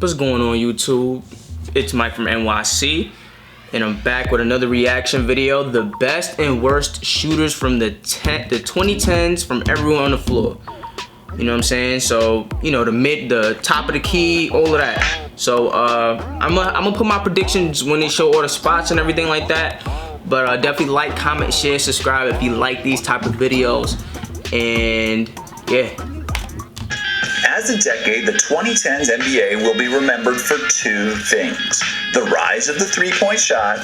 What's going on, YouTube? It's Mike from NYC, and I'm back with another reaction video. The best and worst shooters from the 2010s from everyone on the floor. You know what I'm saying? So, you know, the top of the key, all of that. So, I'm gonna put my predictions when they show all the spots and everything like that. But definitely like, comment, share, subscribe if you like these type of videos. And yeah. As a decade, the 2010s NBA will be remembered for two things: the rise of the three-point shot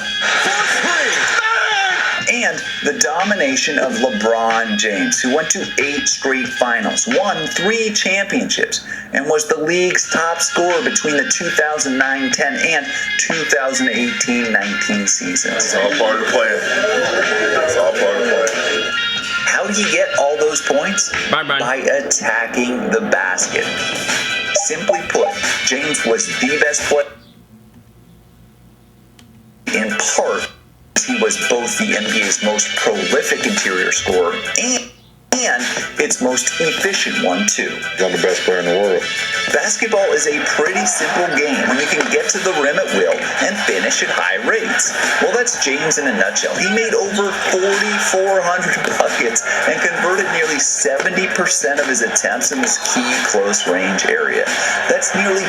and the domination of LeBron James, who went to 8 straight finals, won 3 championships, and was the league's top scorer between the 2009-10 and 2018-19 seasons. It's all part of the plan. It's all part of the plan. How did he get all those points? By attacking the basket. Simply put, James was the best player. In part, he was both the NBA's most prolific interior scorer and its most efficient one too. You're the best player in the world. Basketball is a pretty simple game when you can get to the rim at will and finish at high rates. Well, that's James in a nutshell. He made over 4,400 buckets and converted nearly 70% of his attempts in this key close range area. That's nearly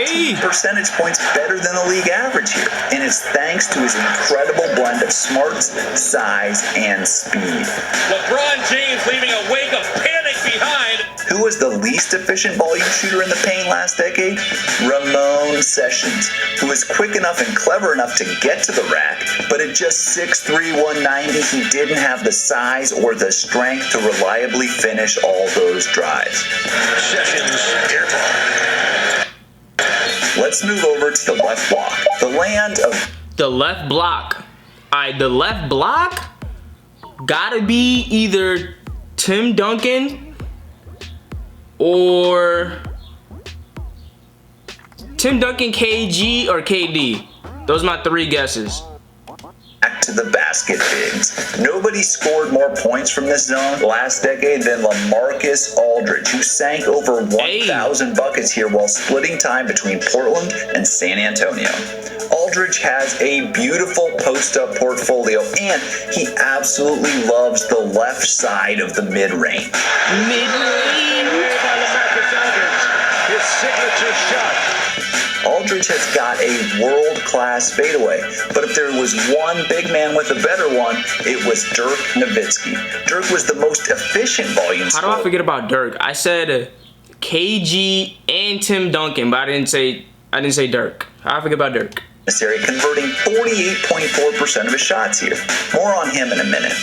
15 percentage points better than the league average here. And it's thanks to his incredible blend of smarts, size, and speed. LeBron James leaving a wake of panic behind. Who was the least efficient volume shooter in the paint last decade? Ramon Sessions, who was quick enough and clever enough to get to the rack, but at just 6'3", 190, he didn't have the size or the strength to reliably finish all those drives. Sessions. Let's move over to the left block, the land of... The left block. Alright, the left block gotta be either Tim Duncan or Tim Duncan, KG, or KD. Those are my 3 guesses. Back to the basket bigs. Nobody scored more points from this zone last decade than LaMarcus Aldridge, who sank over 1,000 buckets here while splitting time between Portland and San Antonio. Aldridge has a beautiful post-up portfolio, and he absolutely loves the left side of the mid-range. His signature shot. Aldridge has got a world-class fadeaway, but if there was one big man with a better one, it was Dirk Nowitzki. Dirk was the most efficient volume scorer. How do I forget about Dirk? I said KG and Tim Duncan, but I didn't say Dirk. How do I forget about Dirk? This area, converting 48.4% of his shots here. More on him in a minute.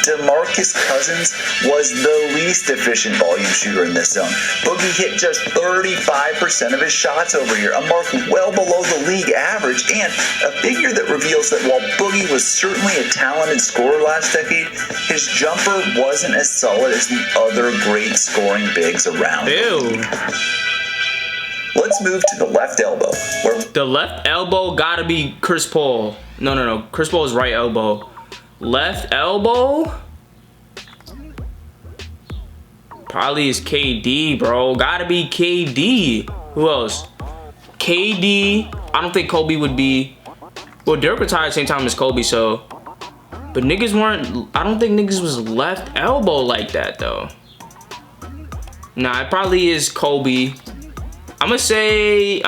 DeMarcus Cousins was the least efficient volume shooter in this zone. Boogie hit just 35% of his shots over here, a mark well below the league average, and a figure that reveals that while Boogie was certainly a talented scorer last decade, his jumper wasn't as solid as the other great scoring bigs around. Ew. Let's move to the left elbow. The left elbow gotta be Chris Paul. No. Chris Paul is right elbow. Left elbow? Probably is KD, bro. Gotta be KD. Who else? KD. I don't think Kobe would be. Well, Dirk retired at the same time as Kobe, so. But niggas weren't. I don't think niggas was left elbow like that, though. Nah, it probably is Kobe. I'm gonna say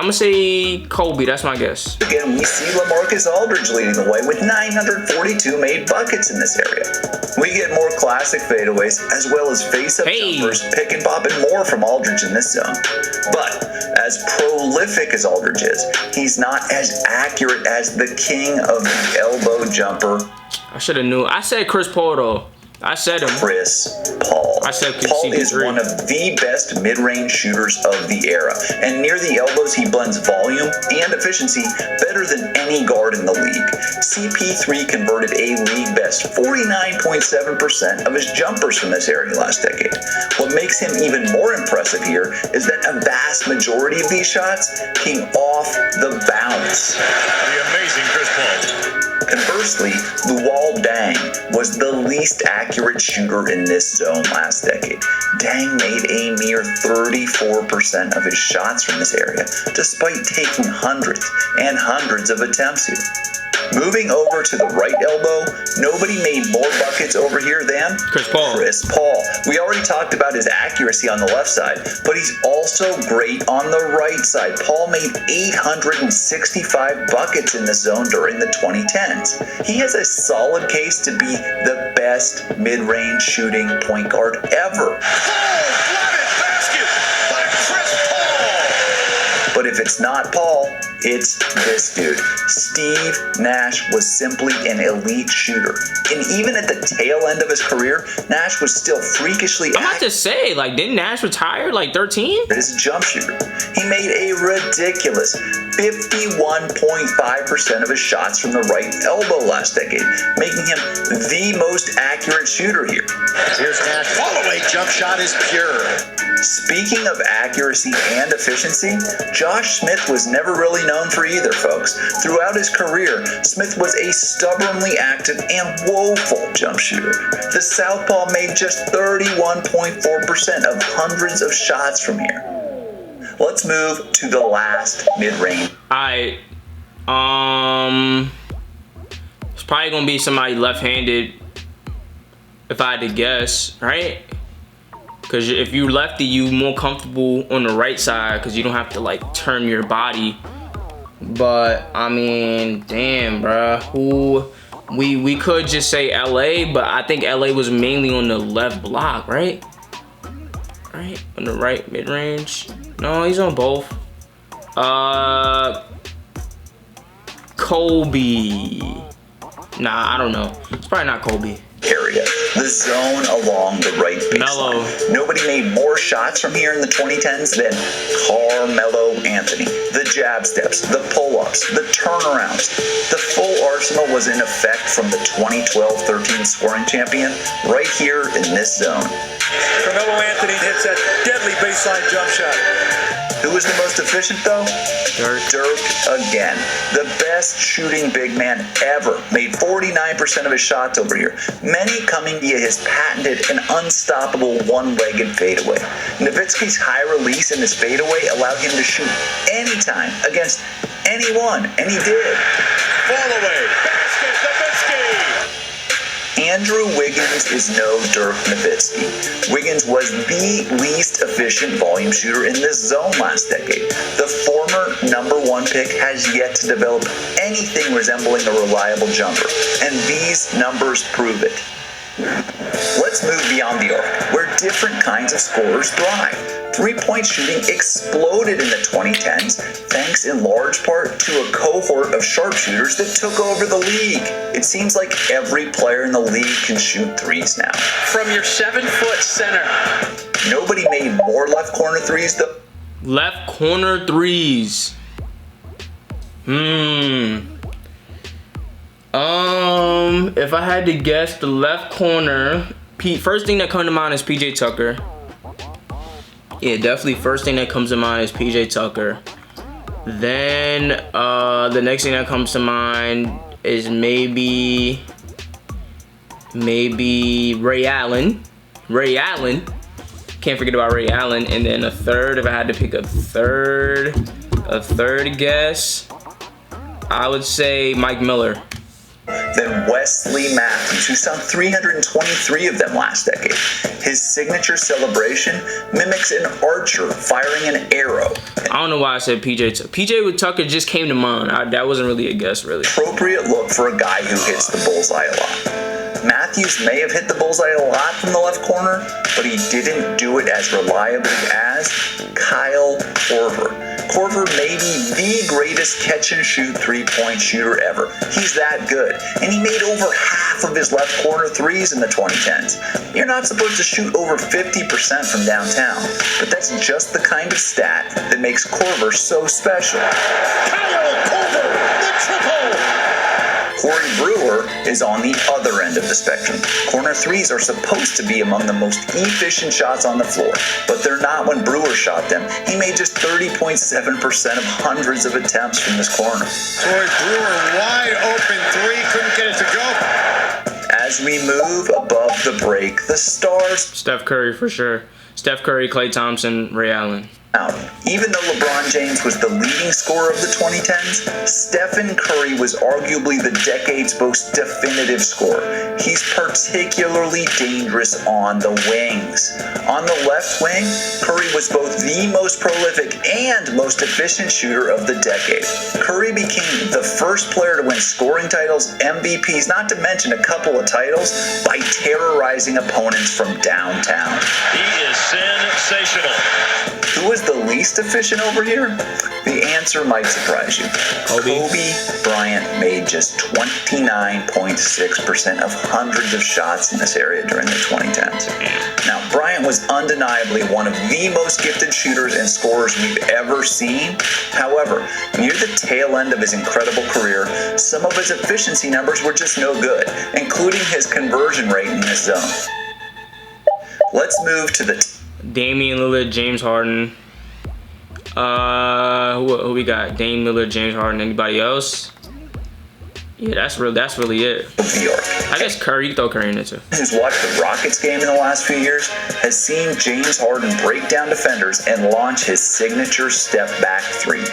Kobe. That's my guess. Again, we see LaMarcus Aldridge leading the way with 942 made buckets in this area. We get more classic fadeaways as well as face-up jumpers, pick and pop, and more from Aldridge in this zone. But as prolific as Aldridge is, he's not as accurate as the king of the elbow jumper. I should have knew. I said Chris Paul though. I said him. Chris Paul. I said Paul is one of the best mid-range shooters of the era, and near the elbows he blends volume and efficiency better than any guard in the league. CP3 converted a league best 49.7% of his jumpers from this area last decade. What makes him even more impressive here is that a vast majority of these shots came off the bounce. The amazing Chris Paul. Conversely, Luol Deng was the least accurate shooter in this zone last decade. Deng made a mere 34% of his shots from this area, despite taking hundreds and hundreds of attempts here. Moving over to the right elbow, nobody made more buckets over here than Chris Paul. We already talked about his accuracy on the left side, but he's also great on the right side. Paul made 865 buckets in the zone during the 2010s. He has a solid case to be the best mid-range shooting point guard ever. But if it's not Paul, it's this dude. Steve Nash was simply an elite shooter. And even at the tail end of his career, Nash was still freakishly I'm about to say, like, didn't Nash retire like 13? as a jump shooter. He made a ridiculous 51.5% of his shots from the right elbow last decade, making him the most accurate shooter here. Here's Nash. Follow-away jump shot is pure. Speaking of accuracy and efficiency, Josh Smith was never really known for either, folks. Throughout his career, Smith was a stubbornly active and woeful jump shooter. The southpaw made just 31.4% of hundreds of shots from here. Let's move to the last mid-range. Alright. It's probably gonna be somebody left-handed if I had to guess, right? Because if you lefty, you more comfortable on the right side because you don't have to like turn your body. But I mean, damn, bruh. We could just say LA, but I think LA was mainly on the left block, right? Right? On the right mid-range. No, he's on both. Kobe. Nah, I don't know. It's probably not Kobe. Area. The zone along the right Melo. baseline. Nobody made more shots from here in the 2010s than Carmelo Anthony. The jab steps, the pull-ups, the turnarounds. The full arsenal was in effect from the 2012-13 scoring champion right here in this zone. Carmelo Anthony hits that deadly baseline jump shot. Who was the most efficient though? Dirk again. The best shooting big man ever. Made 49% of his shots over here. Many coming via his patented and unstoppable one-legged fadeaway. Nowitzki's high release in his fadeaway allowed him to shoot anytime against anyone, and he did. Fall away. Basket, Nowitzki. Andrew Wiggins is no Dirk Nowitzki. Wiggins was the least efficient volume shooter in this zone last decade. The former #1 pick has yet to develop anything resembling a reliable jumper, and these numbers prove it. Let's move beyond the arc, where different kinds of scorers thrive. Three-point shooting exploded in the 2010s, thanks in large part to a cohort of sharpshooters that took over the league. It seems like every player in the league can shoot threes now. From your 7-foot center. Nobody made more left corner threes though. Left corner threes. If I had to guess the left corner, first thing that comes to mind is PJ Tucker. Yeah, definitely first thing that comes to mind is PJ Tucker. Then the next thing that comes to mind is maybe Ray Allen. Can't forget about Ray Allen. And then a third, if I had to pick a third guess, I would say Mike Miller. Then Wesley Matthews, who sunk 323 of them last decade. His signature celebration mimics an archer firing an arrow. I don't know why I said PJ Tucker. PJ with Tucker just came to mind. That wasn't really a guess, really. Appropriate look for a guy who hits the bullseye a lot. Matthews may have hit the bullseye a lot from the left corner, but he didn't do it as reliably as Kyle Korver. Korver may be the greatest catch-and-shoot three-point shooter ever. He's that good, and he made over half of his left corner threes in the 2010s. You're not supposed to shoot over 50% from downtown, but that's just the kind of stat that makes Korver so special. Kyle Korver, the triple. Corey Brewer is on the other end of the spectrum. Corner threes are supposed to be among the most efficient shots on the floor, but they're not when Brewer shot them. He made just 30.7% of hundreds of attempts from this corner. Corey Brewer, wide open three, couldn't get it to go. As we move above the break, the stars Steph Curry for sure. Steph Curry, Klay Thompson, Ray Allen. out. Even though LeBron James was the leading scorer of the 2010s, Stephen Curry was arguably the decade's most definitive scorer. He's particularly dangerous on the wings. On the left wing, Curry was both the most prolific and most efficient shooter of the decade. Curry became the first player to win scoring titles, MVPs, not to mention a couple of titles, by terrorizing opponents from downtown. He is sensational. Who was the least efficient over here? The answer might surprise you. Kobe Bryant made just 29.6% of hundreds of shots in this area during the 2010s. Now, Bryant was undeniably one of the most gifted shooters and scorers we've ever seen. However, near the tail end of his incredible career, some of his efficiency numbers were just no good, including his conversion rate in this zone. Let's move to the Damian Lillard, James Harden. Who we got? Dame Lillard, James Harden. Anybody else? Yeah, that's really it. New York. I guess Curry. You throw Curry in it too. Who's watched the Rockets game in the last few years has seen James Harden break down defenders and launch his signature step-back three.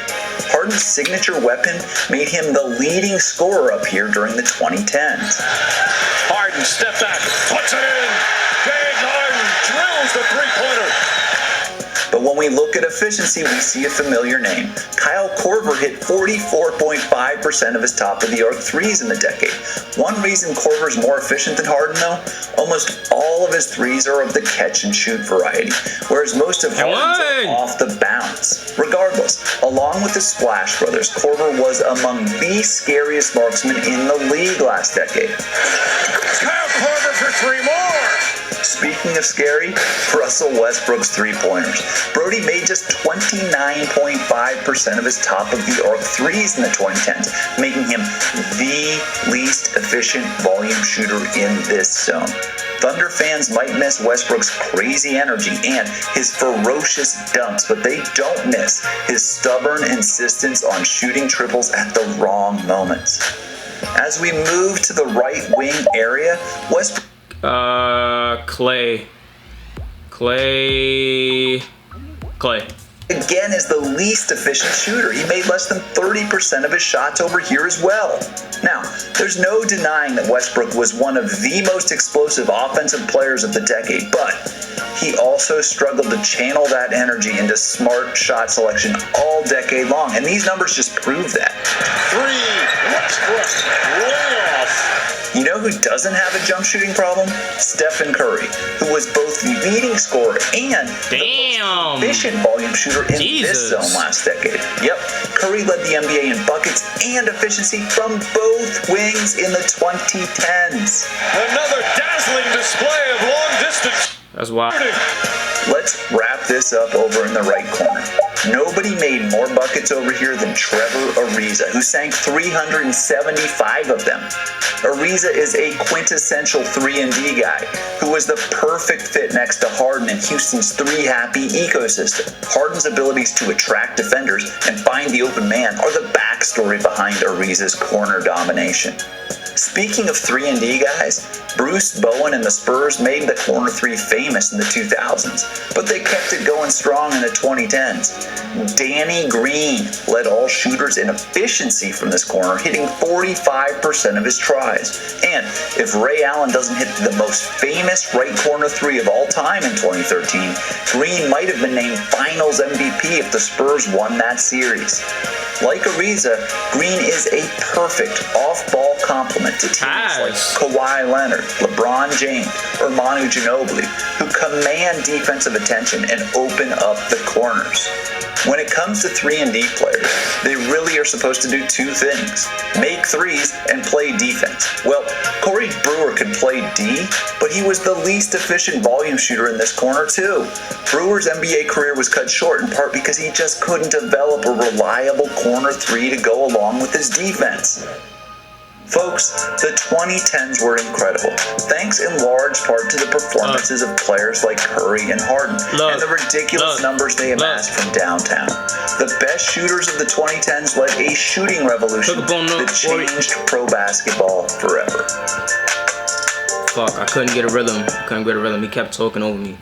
Harden's signature weapon made him the leading scorer up here during the 2010s. Harden, step back, puts it in. James Harden drills the three-pointer. But when we look at efficiency, we see a familiar name. Kyle Korver hit 44.5% of his top-of-the-arc threes in the decade. One reason Korver's more efficient than Harden, though, almost all of his threes are of the catch-and-shoot variety, whereas most of Harden's are off the bounce. Regardless, along with the Splash Brothers, Korver was among the scariest marksmen in the league last decade. Kyle Korver for three more. Speaking of scary, Russell Westbrook's three-pointers. Brody made just 29.5% of his top-of-the-arc threes in the 2010s, making him the least efficient volume shooter in this zone. Thunder fans might miss Westbrook's crazy energy and his ferocious dunks, but they don't miss his stubborn insistence on shooting triples at the wrong moments. As we move to the right wing area, Westbrook Klay. Again is the least efficient shooter. He made less than 30% of his shots over here as well. Now, there's no denying that Westbrook was one of the most explosive offensive players of the decade, but he also struggled to channel that energy into smart shot selection all decade long, and these numbers just prove that. Three, Westbrook, way off. You know who doesn't have a jump shooting problem? Stephen Curry, who was both the leading scorer and the most efficient volume shooter in this zone last decade. Yep, Curry led the NBA in buckets and efficiency from both wings in the 2010s. Another dazzling display of long distance. That's wild. Let's wrap this up over in the right corner. Nobody made more buckets over here than Trevor Ariza, who sank 375 of them. Ariza is a quintessential 3-and-D guy who was the perfect fit next to Harden in Houston's three-happy ecosystem. Harden's abilities to attract defenders and find the open man are the backstory behind Ariza's corner domination. Speaking of 3-and-D guys, Bruce Bowen and the Spurs made the corner three famous in the 2000s, but they kept it going strong in the 2010s. Danny Green led all shooters in efficiency from this corner, hitting 45% of his tries. And if Ray Allen doesn't hit the most famous right corner three of all time in 2013, Green might have been named Finals MVP if the Spurs won that series. Like Ariza, Green is a perfect off-ball complement to teams like Kawhi Leonard, LeBron James, or Manu Ginobili, who command defensive attention and open up the corners. When it comes to 3-and-D players, they really are supposed to do two things: make threes and play defense. Well, Corey Brewer could play D, but he was the least efficient volume shooter in this corner too. Brewer's NBA career was cut short in part because he just couldn't develop a reliable corner three to go along with his defense. Folks, the 2010s were incredible, thanks in large part to the performances of players like Curry and Harden, and the ridiculous numbers they amassed from downtown. The best shooters of the 2010s led a shooting revolution that changed pro basketball forever. Fuck, I couldn't get a rhythm. He kept talking over me.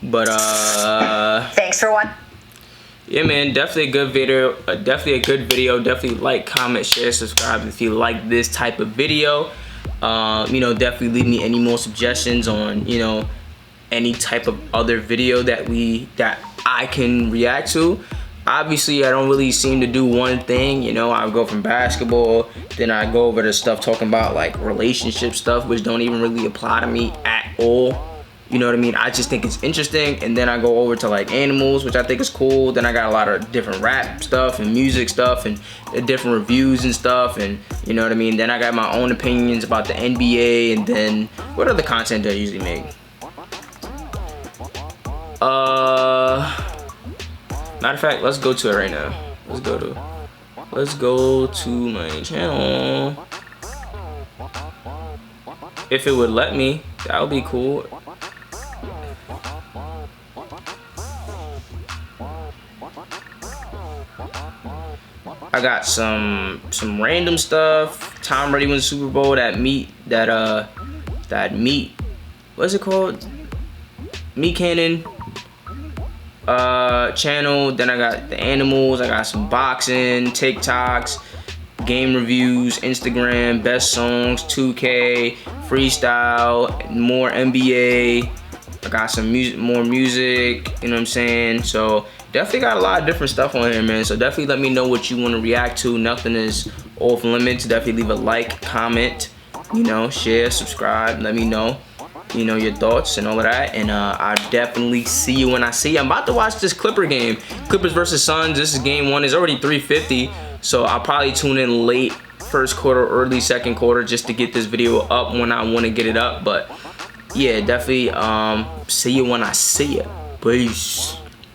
But, Thanks for what? yeah, man, definitely a good video. Definitely like, comment, share, subscribe if you like this type of video. You know, definitely leave me any more suggestions on, you know, any type of other video that I can react to. Obviously, I don't really seem to do one thing. You know, I go from basketball, then I go over to stuff talking about like relationship stuff, which don't even really apply to me at all. You know what I mean? I just think it's interesting. And then I go over to like animals, which I think is cool. Then I got a lot of different rap stuff and music stuff and different reviews and stuff. And you know what I mean? Then I got my own opinions about the NBA. And then what other content do I usually make? Matter of fact, let's go to it right now. Let's go to my channel. If it would let me, that would be cool. I got some random stuff. Tom Brady won the Super Bowl. That meat. What's it called? Meat Cannon channel. Then I got the animals. I got some boxing, TikToks, game reviews, Instagram, best songs, 2K, freestyle, more NBA. I got some music, more music. You know what I'm saying? So definitely got a lot of different stuff on here, man. So definitely let me know what you want to react to. Nothing is off limits. Definitely leave a like, comment, you know, share, subscribe. Let me know, you know, your thoughts and all of that. And I'll definitely see you when I see you. I'm about to watch this Clipper game. Clippers versus Suns. This is game 1. It's already 3:50. So I'll probably tune in late first quarter, early second quarter, just to get this video up when I want to get it up. But yeah, definitely see you when I see you. Peace.